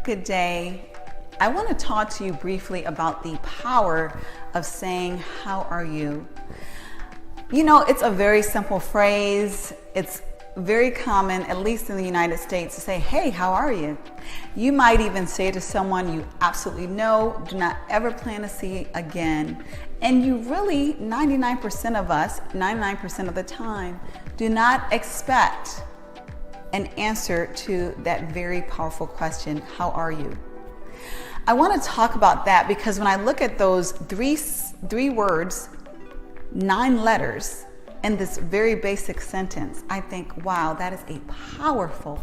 Good day. I want to talk to you briefly about the power of saying, how are you? You know, it's a very simple phrase. It's very common, at least in the United States, to say, hey, how are you? You might even say to someone you absolutely know, do not ever plan to see again. And you really, 99% of us, 99% of the time, do not expect an answer to that very powerful question, how are you? I want to talk about that because when I look at those three words, 9 letters, in this very basic sentence, I think, wow, that is a powerful,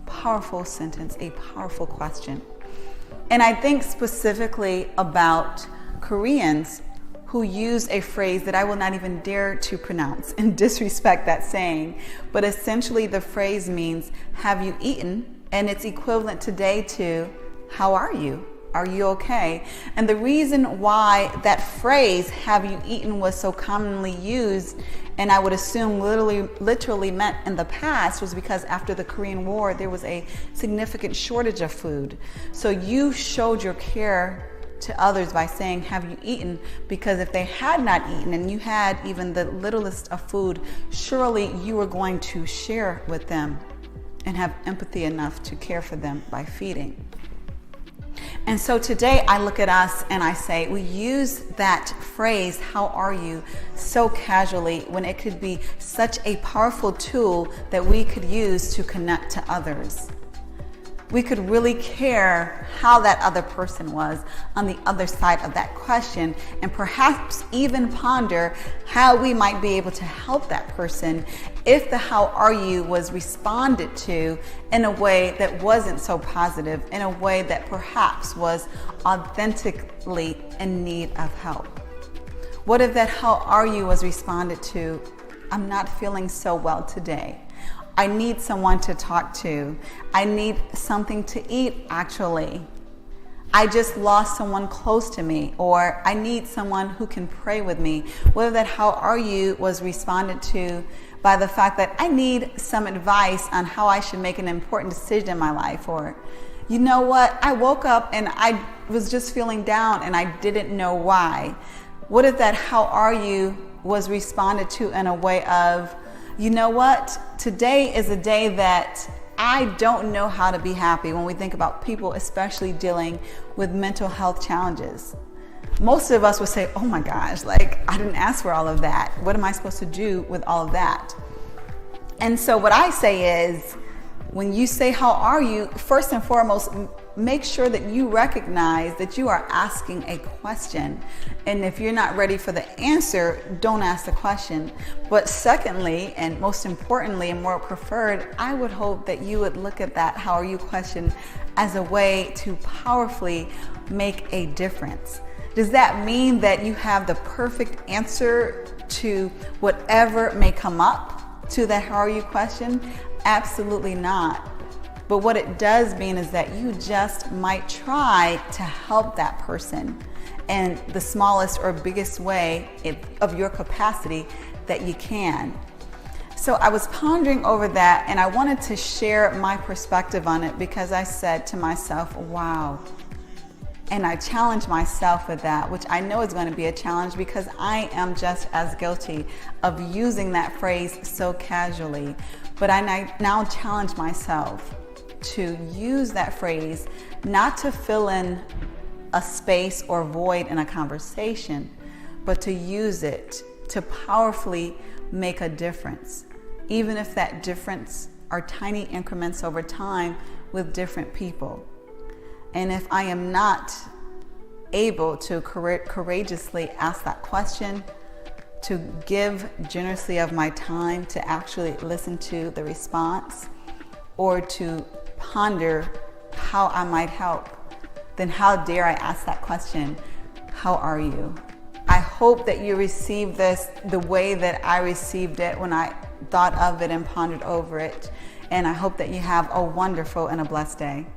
powerful sentence, a powerful question. And I think specifically about Koreans who use a phrase that I will not even dare to pronounce and disrespect that saying. But essentially the phrase means, have you eaten? And it's equivalent today to, how are you? Are you okay? And the reason why that phrase, have you eaten, was so commonly used, and I would assume literally meant in the past, was because after the Korean War, there was a significant shortage of food. So you showed your care to others by saying, have you eaten? Because if they had not eaten and you had even the littlest of food, surely you were going to share with them and have empathy enough to care for them by feeding. And so today I look at us and I say, we use that phrase, how are you, so casually when it could be such a powerful tool that we could use to connect to others. We could really care how that other person was on the other side of that question, and perhaps even ponder how we might be able to help that person if the how are you was responded to in a way that wasn't so positive, in a way that perhaps was authentically in need of help. What if that how are you was responded to, I'm not feeling so well today. I need someone to talk to. I need something to eat, actually. I just lost someone close to me, or I need someone who can pray with me. Whether that how are you was responded to by the fact that I need some advice on how I should make an important decision in my life, or you know what, I woke up and I was just feeling down and I didn't know why. What if that how are you was responded to in a way of, you know what, today is a day that I don't know how to be happy. When we think about people, especially dealing with mental health challenges, most of us would say, oh my gosh, like I didn't ask for all of that. What am I supposed to do with all of that? And so what I say is, when you say, how are you, first and foremost, make sure that you recognize that you are asking a question. And if you're not ready for the answer, don't ask the question. But secondly, and most importantly and more preferred, I would hope that you would look at that how are you question as a way to powerfully make a difference. Does that mean that you have the perfect answer to whatever may come up to that how are you question? Absolutely not. But what it does mean is that you just might try to help that person in the smallest or biggest way of your capacity that you can. So I was pondering over that, and I wanted to share my perspective on it because I said to myself, wow. And I challenged myself with that, which I know is going to be a challenge because I am just as guilty of using that phrase so casually. But I now challenge myself to use that phrase not to fill in a space or void in a conversation, but to use it to powerfully make a difference, even if that difference are tiny increments over time with different people. And if I am not able to courageously ask that question, to give generously of my time to actually listen to the response, or to ponder how I might help, then how dare I ask that question, how are you? I hope that you receive this the way that I received it when I thought of it and pondered over it. And I hope that you have a wonderful and a blessed day.